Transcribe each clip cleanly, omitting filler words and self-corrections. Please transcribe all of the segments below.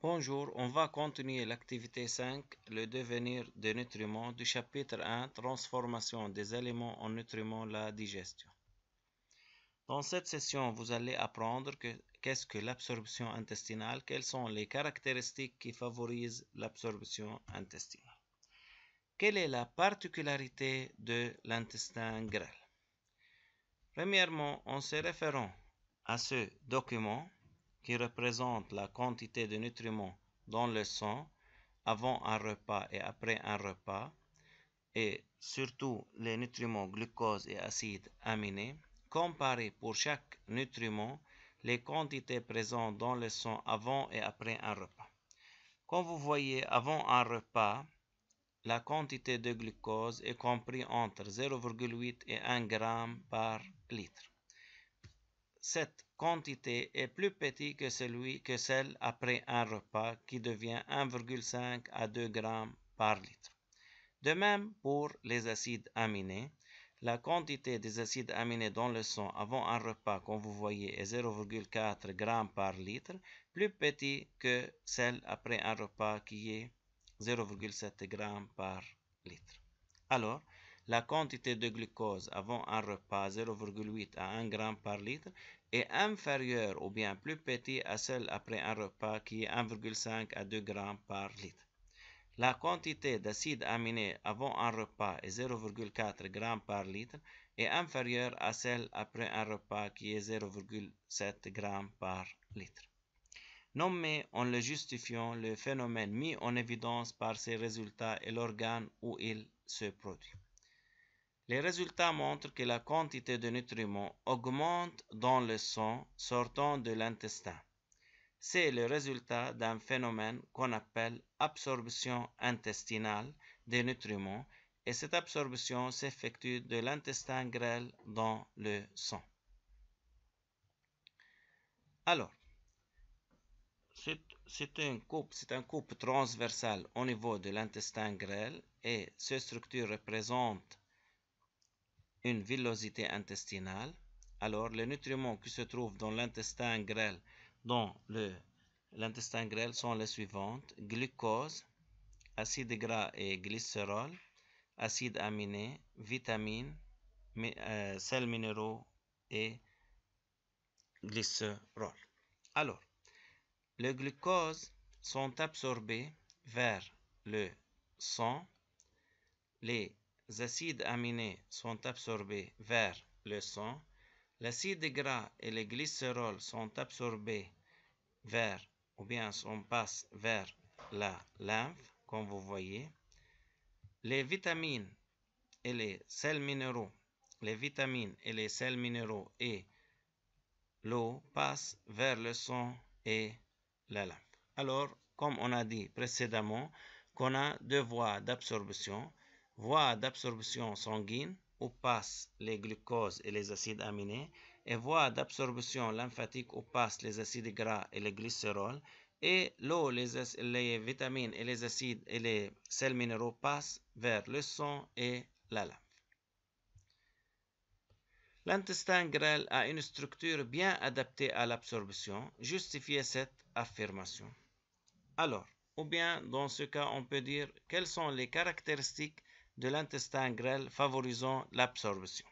Bonjour, on va continuer l'activité 5, le devenir des nutriments du chapitre 1, transformation des éléments en nutriments, la digestion. Dans cette session, vous allez apprendre qu'est-ce que l'absorption intestinale, quelles sont les caractéristiques qui favorisent l'absorption intestinale. Quelle est la particularité de l'intestin grêle? Premièrement, en se référant à ce document qui représente la quantité de nutriments dans le sang avant un repas et après un repas, et surtout les nutriments glucose et acides aminés, comparer pour chaque nutriment les quantités présentes dans le sang avant et après un repas. Comme vous voyez, avant un repas, la quantité de glucose est comprise entre 0,8 et 1 g par litre. Cette quantité est plus petite que celle après un repas qui devient 1,5 à 2 g par litre. De même pour les acides aminés, la quantité des acides aminés dans le sang avant un repas, comme vous voyez, est 0,4 g par litre, plus petit que celle après un repas qui est 0,7 g par litre. Alors, la quantité de glucose avant un repas 0,8 à 1 g par litre est inférieure ou bien plus petite à celle après un repas qui est 1,5 à 2 g par litre. La quantité d'acides aminés avant un repas est 0,4 g par litre et inférieure à celle après un repas qui est 0,7 g par litre. Nommé en le justifiant le phénomène mis en évidence par ces résultats et l'organe où il se produit. Les résultats montrent que la quantité de nutriments augmente dans le sang sortant de l'intestin. C'est le résultat d'un phénomène qu'on appelle absorption intestinale des nutriments et cette absorption s'effectue de l'intestin grêle dans le sang. Alors, c'est un coupe transversal au niveau de l'intestin grêle et cette structure représente une villosité intestinale. Alors, les nutriments qui se trouvent dans l'intestin grêle sont les suivantes: glucose, acides gras et glycérol, acides aminés, vitamines, sels minéraux et glycérol. Alors, les glucoses sont absorbés vers le sang, les acides aminés sont absorbés vers le sang, l'acide gras et les glycérols sont absorbés passent vers la lymphe, comme vous voyez. Les vitamines et les sels minéraux et l'eau passent vers le sang et la lymphe. Alors, comme on a dit précédemment, qu'on a deux voies d'absorption. Voie d'absorption sanguine où passent les glucoses et les acides aminés et voie d'absorption lymphatique où passent les acides gras et les glycérols et l'eau, les vitamines et les acides et les sels minéraux passent vers le sang et la lymphe. L'intestin grêle a une structure bien adaptée à l'absorption. Justifiez cette affirmation. Alors, ou bien dans ce cas, on peut dire quelles sont les caractéristiques de l'intestin grêle favorisant l'absorption.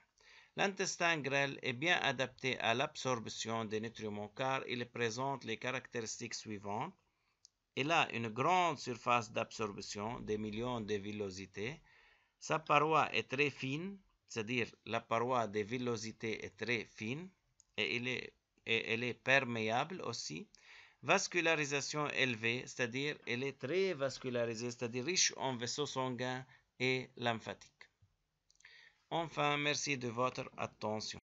L'intestin grêle est bien adapté à l'absorption des nutriments car il présente les caractéristiques suivantes. Il a une grande surface d'absorption, des millions de villosités. Sa paroi est très fine, c'est-à-dire la paroi des villosités est très fine et elle est perméable aussi. Vascularisation élevée, c'est-à-dire elle est très vascularisée, c'est-à-dire riche en vaisseaux sanguins et lymphatiques. Enfin, merci de votre attention.